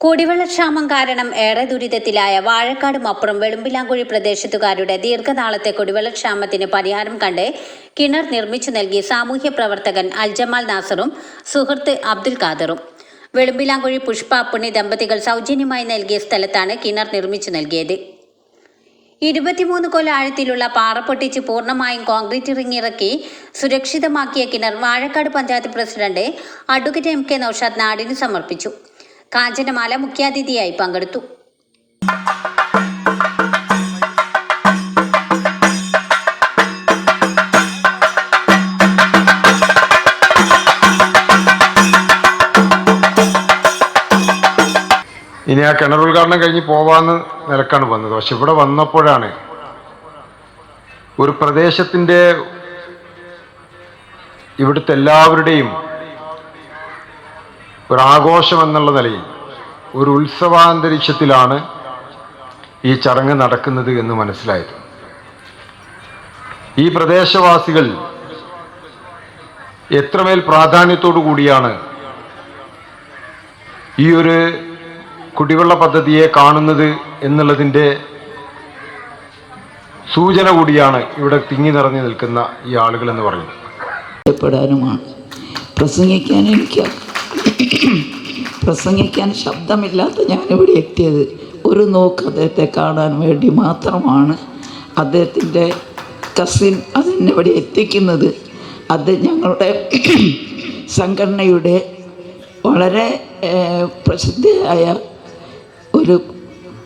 കുടിവെള്ളക്ഷാമം കാരണം ഏറെ ദുരിതത്തിലായ വാഴക്കാട് മപ്പുറം വെളുമ്പിലാങ്കുഴി പ്രദേശത്തുകാരുടെ ദീർഘനാളത്തെ കുടിവെള്ളക്ഷാമത്തിന് പരിഹാരം കണ്ട് കിണർ നിർമ്മിച്ചു നൽകി സാമൂഹ്യ പ്രവർത്തകൻ അൽജമാൽ നാസറും സുഹൃത്ത് അബ്ദുൽ ഖാദറും. വെളുമ്പിലാങ്കുഴി പുഷ്പ പുണ്ണി ദമ്പതികൾ സൗജന്യമായി നൽകിയ സ്ഥലത്താണ് കിണർ നിർമ്മിച്ചു നൽകിയത്. 23 കൊല ആഴത്തിലുള്ള പാറ പൊട്ടിച്ച് പൂർണ്ണമായും കോൺക്രീറ്റ് റിങ്ങിറക്കി സുരക്ഷിതമാക്കിയ കിണർ Vazhakkad panchayat president advocate MK Naushad നാടിന് സമർപ്പിച്ചു. കാഞ്ചനമാല മുഖ്യാതിഥിയായി പങ്കെടുത്തു. ഇനി ആ കിണർ ഉദ്ഘാടനം കഴിഞ്ഞ് പോവാന്ന് നിലക്കാണ് വന്നത്. പക്ഷെ ഇവിടെ വന്നപ്പോഴാണ് ഒരു പ്രദേശത്തിൻ്റെ ഇവിടുത്തെ എല്ലാവരുടെയും ഒരാഘോഷം എന്നുള്ള നിലയിൽ ഒരു ഉത്സവാന്തരീക്ഷത്തിലാണ് ഈ ചടങ്ങ് നടക്കുന്നത് എന്ന് മനസ്സിലായത്. ഈ പ്രദേശവാസികൾ എത്രമേൽ പ്രാധാന്യത്തോടു കൂടിയാണ് ഈ ഒരു കുടിവെള്ള പദ്ധതിയെ കാണുന്നത് എന്നുള്ളതിൻ്റെ സൂചന കൂടിയാണ് ഇവിടെ തിങ്ങി നിറഞ്ഞു നിൽക്കുന്ന ഈ ആളുകൾ എന്ന് പറയുന്നത്. പ്രസംഗിക്കാൻ ശബ്ദമില്ലാത്ത ഞാനിവിടെ എത്തിയത് ഒരു നോക്ക് അദ്ദേഹത്തെ കാണാൻ വേണ്ടി മാത്രമാണ്. അദ്ദേഹത്തിൻ്റെ കസിൻ അതിനിവിടെ എത്തിക്കുന്നത്. അത് ഞങ്ങളുടെ സംഘടനയുടെ വളരെ പ്രസിദ്ധയായ ഒരു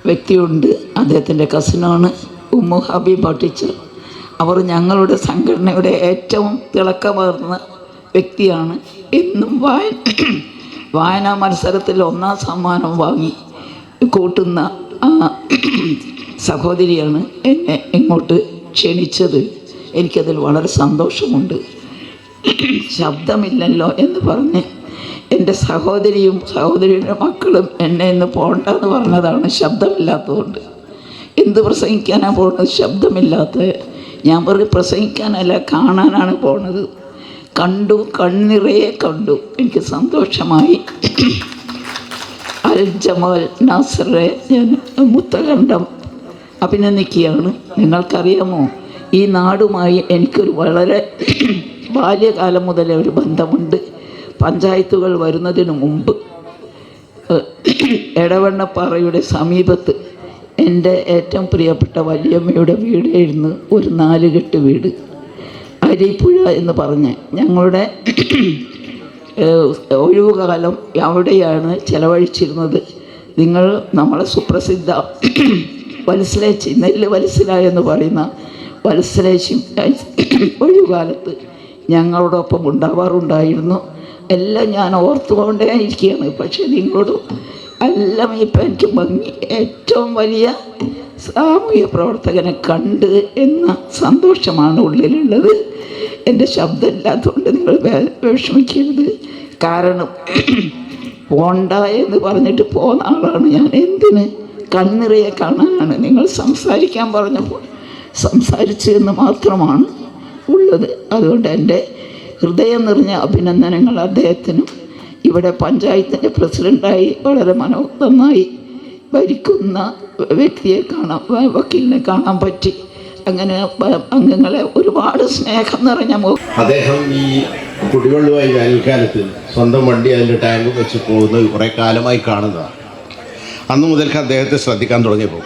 വ്യക്തിയുണ്ട്. അദ്ദേഹത്തിൻ്റെ കസിനാണ് ഉമ്മു ഹബീബ ടീച്ചർ. അവർ ഞങ്ങളുടെ സംഘടനയുടെ ഏറ്റവും തിളക്കമാർന്ന വ്യക്തിയാണ്. എന്നും വായനാ മത്സരത്തിൽ 1ാം സമ്മാനം വാങ്ങി കൂട്ടുന്ന സഹോദരിയാണ് എന്നെ ഇങ്ങോട്ട് ക്ഷണിച്ചത്. എനിക്കതിൽ വളരെ സന്തോഷമുണ്ട്. ശബ്ദമില്ലല്ലോ എന്ന് പറഞ്ഞ് എൻ്റെ സഹോദരിയും സഹോദരിയുടെ മക്കളും എന്നെ ഇന്ന് പോകണ്ടെന്ന് പറഞ്ഞതാണ്. ശബ്ദമില്ലാത്തതുകൊണ്ട് എന്ത് പ്രസംഗിക്കാനാണ് പോകുന്നത്? ശബ്ദമില്ലാത്ത ഞാൻ പറഞ്ഞ് പ്രസംഗിക്കാനല്ല, കാണാനാണ് പോണത്. കണ്ടു, കണ്ണിറയെ കണ്ടു. എനിക്ക് സന്തോഷമായി. അൽജമാൽ നാസറെ ഞാൻ മുത്തകണ്ഠം അഭിനന്ദിക്കുകയാണ്. നിങ്ങൾക്കറിയാമോ, ഈ നാടുമായി എനിക്കൊരു വളരെ ബാല്യകാലം മുതലേ ഒരു ബന്ധമുണ്ട്. പഞ്ചായത്തുകൾ വരുന്നതിന് മുമ്പ് എടവണ്ണപ്പാറയുടെ സമീപത്ത് എൻ്റെ ഏറ്റവും പ്രിയപ്പെട്ട വല്യമ്മയുടെ വീടായിരുന്നു ഒരു 4 കെട്ട് വീട്. അരിപ്പുഴ എന്ന് പറഞ്ഞ് ഞങ്ങളുടെ ഒഴിവുകാലം അവിടെയാണ് ചെലവഴിച്ചിരുന്നത്. നിങ്ങൾ നമ്മളെ സുപ്രസിദ്ധ വത്സലേച്ചി, നെല്ല് വത്സല എന്ന് പറയുന്ന വത്സലേച്ചി ഒഴിവുകാലത്ത് ഞങ്ങളോടൊപ്പം ഉണ്ടാവാറുണ്ടായിരുന്നു. എല്ലാം ഞാൻ ഓർത്തുകൊണ്ടേ ഇരിക്കുകയാണ്. പക്ഷേ നിങ്ങളോട് എല്ലാം ഇപ്പം എനിക്ക് ഭംഗി, ഏറ്റവും വലിയ സാമൂഹ്യ പ്രവർത്തകനെ കണ്ട് എന്ന സന്തോഷമാണ് ഉള്ളിലുള്ളത്. എൻ്റെ ശബ്ദമില്ലാത്തതുകൊണ്ട് നിങ്ങൾ വിഷമിക്കരുത്. കാരണം പോണ്ട എന്ന് പറഞ്ഞിട്ട് പോകുന്ന ആളാണ് ഞാൻ. എന്തിന്? കണ്ണിറയെ കാണാനാണ്. നിങ്ങൾ സംസാരിക്കാൻ പറഞ്ഞപ്പോൾ സംസാരിച്ചു എന്ന് മാത്രമാണ് ഉള്ളത്. അതുകൊണ്ട് എൻ്റെ ഹൃദയം നിറഞ്ഞ അഭിനന്ദനങ്ങൾ അദ്ദേഹത്തിനും. ഇവിടെ പഞ്ചായത്തിൻ്റെ പ്രസിഡൻ്റായി വളരെ നന്നായി ഭരിക്കുന്ന വ്യക്തിയെ വക്കീലിനെ കാണാൻ പറ്റി. അങ്ങനെ അംഗങ്ങളെ ഒരുപാട് സ്നേഹം നിറഞ്ഞ അദ്ദേഹം ഈ കുടിവെള്ളമായി വേനൽക്കാലത്ത് സ്വന്തം വണ്ടി അതിൻ്റെ ടാങ്ക് വെച്ച് പോകുന്നത് കുറേ കാലമായി കാണുന്നതാണ്. അന്നു മുതൽക്ക് അദ്ദേഹത്തെ ശ്രദ്ധിക്കാൻ തുടങ്ങിയപ്പോൾ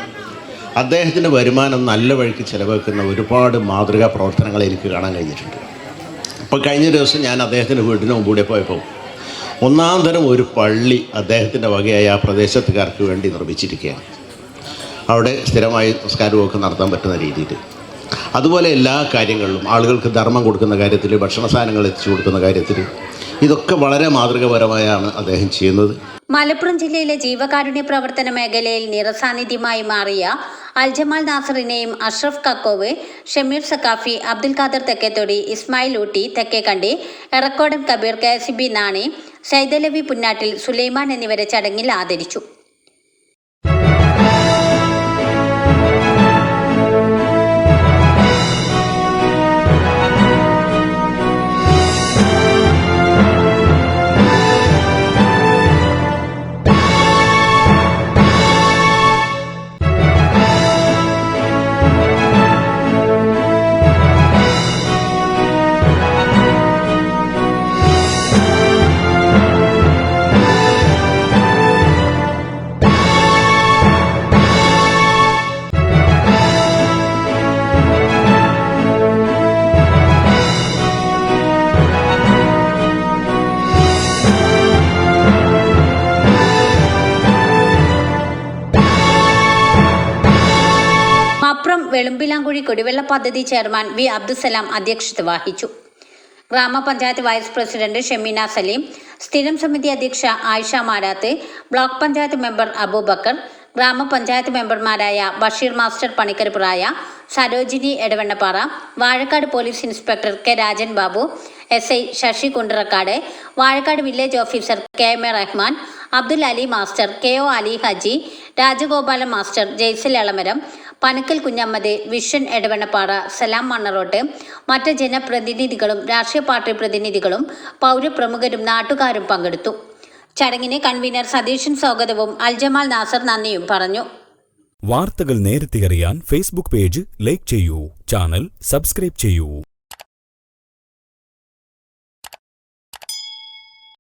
അദ്ദേഹത്തിൻ്റെ വരുമാനം നല്ല വഴിക്ക് ചിലവാക്കുന്ന ഒരുപാട് മാതൃകാ പ്രവർത്തനങ്ങൾ എനിക്ക് കാണാൻ കഴിഞ്ഞിട്ടുണ്ട്. അപ്പോൾ കഴിഞ്ഞ ദിവസം ഞാൻ അദ്ദേഹത്തിൻ്റെ വീടിന് മുമ്പൂടെ പോയപ്പോൾ 1ാം തരം ഒരു പള്ളി അദ്ദേഹത്തിൻ്റെ വകയായി ആ പ്രദേശത്തുകാർക്ക് വേണ്ടി നിർമ്മിച്ചിരിക്കുകയാണ്. അവിടെ സ്ഥിരമായി നിസ്കാരമൊക്കെ നടത്താൻ പറ്റുന്ന രീതിയിൽ. അതുപോലെ എല്ലാ കാര്യങ്ങളിലും ആളുകൾക്ക് ധർമ്മം കൊടുക്കുന്ന കാര്യത്തിൽ, ഭക്ഷണ സാധനങ്ങൾ എത്തിച്ചു കൊടുക്കുന്ന കാര്യത്തിൽ, ഇതൊക്കെ വളരെ മാതൃകാപരമായാണ് അദ്ദേഹം ചെയ്യുന്നത്. മലപ്പുറം ജില്ലയിലെ ജീവകാരുണ്യ പ്രവർത്തന മേഖലയിൽ നിറസാന്നിധ്യമായി മാറിയ അൽജമാൽ നാസറിനെയും അഷ്റഫ് കക്കോവ്, ഷമീർ സക്കാഫി, അബ്ദുൽ ഖാദർ തെക്കേത്തൊടി, ഇസ്മായിൽ ഊട്ടി തെക്കേക്കണ്ടി, എറക്കോടൻ കബീർ, KCB നാണി, സൈദലവി പുന്നാട്ടിൽ, സുലൈമാൻ എന്നിവരെ ചടങ്ങിൽ ആദരിച്ചു. വെളുമ്പിലാങ്കുഴി കുടിവെള്ള പദ്ധതി ചെയർമാൻ വി അബ്ദുസലാം അധ്യക്ഷത വഹിച്ചു. ഗ്രാമപഞ്ചായത്ത് വൈസ് പ്രസിഡന്റ് ഷെമീന സലീം, സ്ഥിരം സമിതി അധ്യക്ഷ ആയിഷ മാരാത്ത്, ബ്ലോക്ക് പഞ്ചായത്ത് മെമ്പർ അബൂബക്കർ, ഗ്രാമപഞ്ചായത്ത് മെമ്പർമാരായ Basheer master Panikkarappuraya, Sarojini Edavannappara, Vazhakkad police inspector K Rajan Babu, SI Sasi Kundarakkad, Vazhakkad village officer KM Rahman, Abdul Ali master, KO Ali Haji, Rajagopalan master, Jaisal Elamaram, Panakkal Kunhammad, vision Edavannappara, Salam Mannarot, മറ്റ് ജനപ്രതിനിധികളും രാഷ്ട്രീയ പാർട്ടി പ്രതിനിധികളും പൗരപ്രമുഖരും നാട്ടുകാരും പങ്കെടുത്തു. ചടങ്ങിന് കൺവീനർ സതീശൻ സ്വാഗതവും അൽജമാൽ നാസർ നന്ദിയും പറഞ്ഞു. വാർത്തകൾ നേരത്തെ അറിയാൻ ഫേസ്ബുക്ക് പേജ് ലൈക്ക് ചെയ്യൂ, ചാനൽ സബ്സ്ക്രൈബ് ചെയ്യൂ.